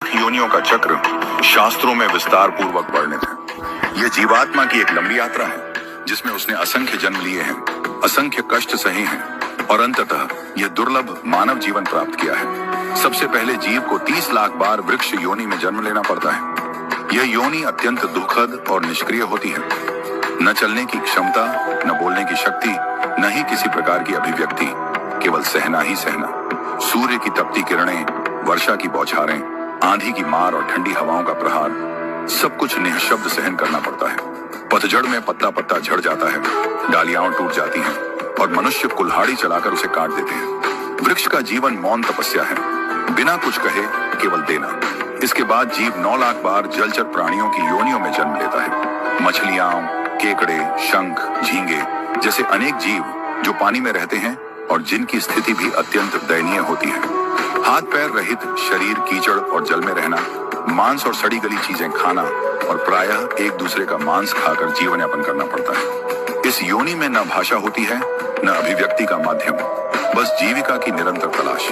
योनियों का चक्र शास्त्रों में विस्तार पूर्वक वर्णित है। यह जीवात्मा की एक लंबी यात्रा है जिसमें उसने असंख्य जन्म लिए हैं, असंख्य कष्ट सहे हैं और अंततः यह दुर्लभ मानव जीवन प्राप्त किया है। सबसे पहले जीव को 30 लाख बार वृक्ष योनि में जन्म लेना पड़ता है। यह योनि अत्यंत दुखद और निष्क्रिय होती है। न चलने की क्षमता, न बोलने की शक्ति, न ही किसी प्रकार की अभिव्यक्ति, केवल सहना ही सहना। सूर्य की तपती किरणें, वर्षा की बौछारें, आंधी की मार और ठंडी हवाओं का प्रहार, सब कुछ निःशब्द सहन करना पड़ता है। पतझड़ में पत्ता पत्ता झड़ जाता है, डालियां टूट जाती हैं और मनुष्य कुल्हाड़ी चलाकर उसे काट देते हैं। वृक्ष का जीवन मौन तपस्या है, बिना कुछ कहे केवल देना। इसके बाद जीव 9 लाख बार जलचर प्राणियों की योनियों में जन्म लेता है। मछलियां, केकड़े, शंख, झींगे जैसे अनेक जीव जो पानी में रहते हैं और जिनकी स्थिति भी अत्यंत दयनीय होती है। हाथ पैर रहित शरीर, कीचड़ और जल में रहना, मांस और सड़ी गली चीजें खाना और प्रायः एक दूसरे का मांस खाकर जीवन यापन करना पड़ता है। इस योनि में न भाषा होती है, न अभिव्यक्ति का माध्यम, बस जीविका की निरंतर तलाश।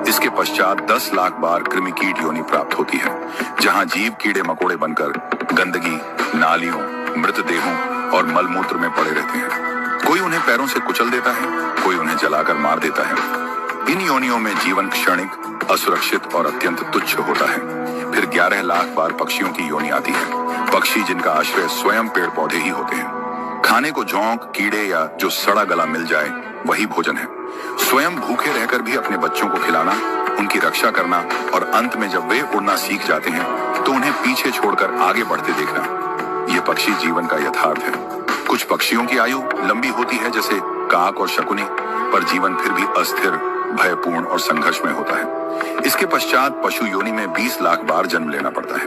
इसके पश्चात 10 लाख बार कृमि कीट योनि प्राप्त होती है, जहां जीव कीड़े मकोड़े बनकर गंदगी, नालियों, मृतदेहों और मलमूत्र में पड़े रहते हैं। कोई उन्हें पैरों से कुचल देता है, कोई उन्हें जलाकर मार देता है। इन योनियों में जीवन क्षणिक, असुरक्षित और अत्यंत तुच्छ होता है। फिर 11 लाख बार पक्षियों की योनि आती है। पक्षी जिनका आश्रय स्वयं पेड़ पौधे ही होते हैं। खाने को जोंक, कीड़े या जो सड़ा गला मिल जाए वही भोजन है। स्वयं भूखे रहकर भी अपने बच्चों को खिलाना, उनकी रक्षा करना और अंत में जब वे उड़ना सीख जाते हैं तो उन्हें पीछे छोड़कर आगे बढ़ते देखना, ये पक्षी जीवन का यथार्थ है। कुछ पक्षियों की आयु लंबी होती है जैसे काक और शकुनी, पर जीवन फिर भी अस्थिर, भयपूर्ण और संघर्ष में होता है। इसके पश्चात पशु योनि में 20 लाख बार जन्म लेना पड़ता है।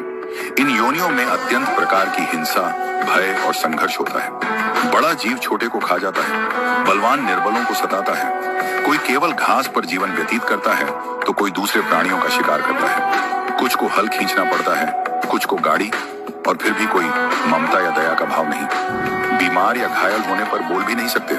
इन योनियों में अत्यंत प्रकार की हिंसा, भय और संघर्ष होता है। बड़ा जीव छोटे को खा जाता है, बलवान निर्बलों को सताता है। कोई केवल घास पर जीवन व्यतीत करता है तो कोई दूसरे प्राणियों का शिकार करता है। कुछ को हल खींचना पड़ता है, कुछ को गाड़ी, और फिर भी कोई ममता या दया का भाव नहीं। बीमार या घायल होने पर बोल भी नहीं सकते,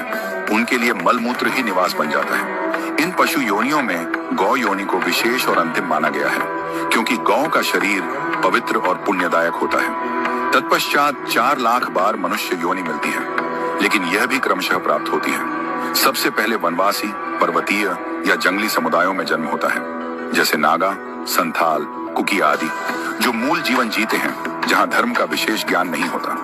उनके लिए मलमूत्र ही निवास बन जाता है। इन पशु योनियों में गौ योनि को विशेष और अंतिम माना गया है, क्योंकि गौ का शरीर पवित्र और पुण्यदायक होता है। तत्पश्चात 4 लाख बार मनुष्य योनि मिलती है, लेकिन यह भी क्रमशः प्राप्त होती है। सबसे पहले वनवासी, पर्वतीय या जंगली समुदायों में जन्म होता है, जैसे नागा, संथाल, कुकी आदि, जो मूल जीवन जीते हैं जहां धर्म का विशेष ज्ञान नहीं होता।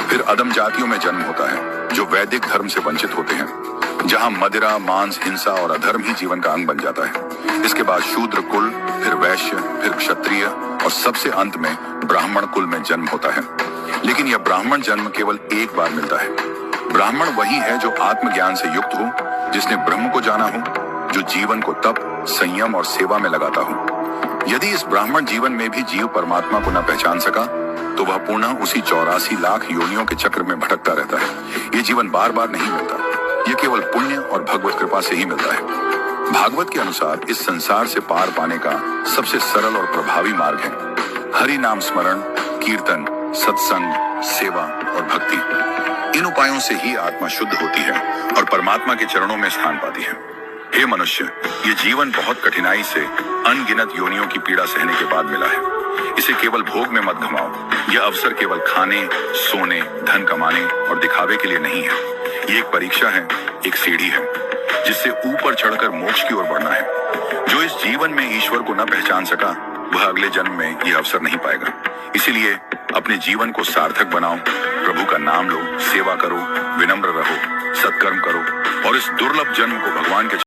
फिर अदम जातियों में जन्म होता है, जो वैदिक धर्म से वंचित होते हैं, जहां मदिरा, मांस, हिंसा और अधर्म ही जीवन का अंग बन जाता है। इसके बाद शूद्र कुल, फिर वैश्य, फिर क्षत्रिय और सबसे अंत में ब्राह्मण कुल में जन्म होता है। लेकिन यह ब्राह्मण जन्म केवल एक बार मिलता है। ब्राह्मण वही है जो आत्मज्ञान से युक्त हो, जिसने ब्रह्म को जाना हो, जो जीवन को तप, संयम और सेवा में लगाता हो। यदि इस ब्राह्मण जीवन में भी जीव परमात्मा को न पहचान सका तो वह पुनः उसी 84 लाख योनियों के चक्र में भटकता रहता है। ये जीवन बार बार नहीं मिलता, ये केवल पुण्य और भगवत कृपा से ही मिलता है। भागवत के अनुसार इस संसार से पार पाने का सबसे सरल और प्रभावी मार्ग है हरि नाम स्मरण, कीर्तन, सत्संग, सेवा और भक्ति। इन उपायों से ही आत्मा शुद्ध होती है और परमात्मा के चरणों में स्थान पाती है। हे मनुष्य, ये जीवन बहुत कठिनाई से अनगिनत योनियों की पीड़ा सहने के बाद मिला है। इसे केवल भोग में मत घमाओ। यह अवसर केवल खाने, सोने, धन कमाने और दिखावे के लिए नहीं है। ये एक परीक्षा है, एक सीढ़ी है, जिससे ऊपर चढ़कर मोक्ष की ओर बढ़ना है। जो इस जीवन में ईश्वर को न पहचान सका वह अगले जन्म में यह अवसर नहीं पाएगा। इसीलिए अपने जीवन को सार्थक बनाओ, प्रभु का नाम लो, सेवा करो, विनम्र रहो, सत्कर्म करो और इस दुर्लभ जन्म को भगवान के